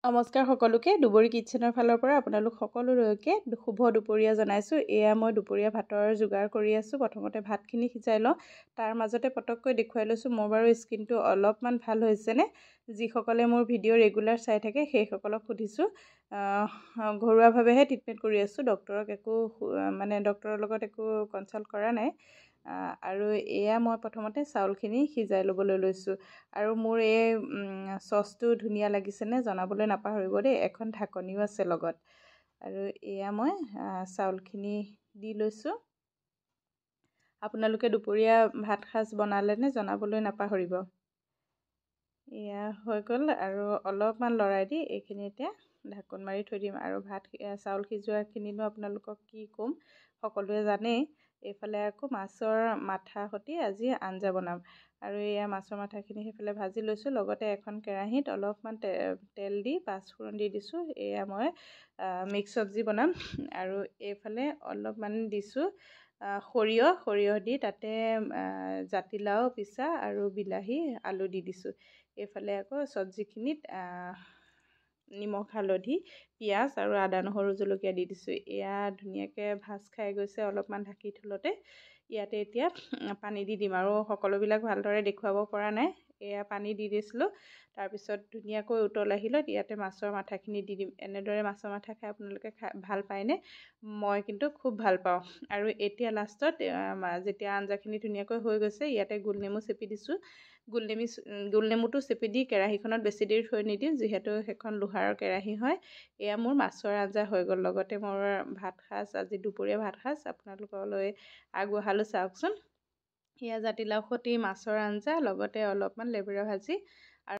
নমস্কাৰ সকলোকে দুবৰী কিটচেনৰ ফালৰ পৰা আপোনালোক সকলোলৈকে শুভ দুপৰীয়া জনাইছোঁ। এয়া মই দুপৰীয়া ভাতৰ যোগাৰ কৰি আছোঁ। প্ৰথমতে ভাতখিনি সিজাই লওঁ, তাৰ মাজতে পটককৈ দেখুৱাই লৈছোঁ মোৰ বাৰু স্কিনটো অলপমান ভাল হৈছেনে। যিসকলে মোৰ ভিডিঅ' ৰেগুলাৰ চাই থাকে সেইসকলক সুধিছোঁ। ঘৰুৱাভাৱেহে ট্ৰিটমেণ্ট কৰি আছোঁ, ডক্তৰৰ লগত একো কনচাল্ট কৰা নাই। আৰু এয়া মই প্ৰথমতে চাউলখিনি সিজাই ল'বলৈ লৈছোঁ। আৰু মোৰ এই চচটো ধুনীয়া লাগিছেনে জনাবলৈ নাপাহৰিব দেই। এখন ঢাকনিও আছে লগত। আৰু এয়া মই চাউলখিনি দি লৈছোঁ। আপোনালোকে দুপৰীয়া ভাত সাজ বনালেনে জনাবলৈ নাপাহৰিব। এয়া হৈ গ'ল আৰু অলপমান লৰাই দি এইখিনি এতিয়া ঢাকোন মাৰি থৈ দিম। আৰু চাউল সিজোৱাখিনিনো আপোনালোকক কি ক'ম, সকলোৱে জানেই। এইফালে আকৌ মাছৰ মাথা সৈতে আজি আঞ্জা বনাম। আৰু এয়া মাছৰ মাথাখিনি সেইফালে ভাজি লৈছোঁ। লগতে এখন কেৰাহীত অলপমান তেল দি পাঁচফোৰণ দি দিছোঁ। এয়া মই মিক্স চব্জি বনাম। আৰু এইফালে অলপমান দিছোঁ সৰিয়হ দি তাতে জাতিলাও পিচা আৰু বিলাহী আলু দি দিছোঁ। এইফালে আকৌ চব্জিখিনিত নিমখ হালধি পিঁয়াজ আৰু আদা নহৰু জলকীয়া দি দিছোঁ। এয়া ধুনীয়াকৈ ভাজ খাই গৈছে অলপমান ঢাকি থ'লতে। ইয়াতে এতিয়া পানী দি দিম আৰু সকলোবিলাক ভালদৰে দেখুৱাব পৰা নাই। এয়া পানী দি দিছিলোঁ। তাৰপিছত ধুনীয়াকৈ উতল আহিলত ইয়াতে মাছৰ মাথাখিনি দি দিম। এনেদৰে মাছৰ মাথা খাই আপোনালোকে ভাল পায়নে? মই কিন্তু খুব ভাল পাওঁ। আৰু এতিয়া লাষ্টত যেতিয়া আঞ্জাখিনি ধুনীয়াকৈ হৈ গৈছে ইয়াতে গোলনেমু চেপি দিছোঁ। গোলনেমুটো চেপি দি কেৰাহীখনত বেছি দেৰি থৈ নিদিওঁ, যিহেতু সেইখন লোহাৰৰ কেৰাহী হয়। এয়া মোৰ মাছৰ আঞ্জা হৈ গ'ল। লগতে মোৰ আজি দুপৰীয়া ভাত সাজ আপোনালোকলৈ আগবঢ়ালোঁ চাওকচোন। এয়া জাতিলাও সৈতে মাছৰ আঞ্জা, লগতে অলপমান লেবেৰা ভাজি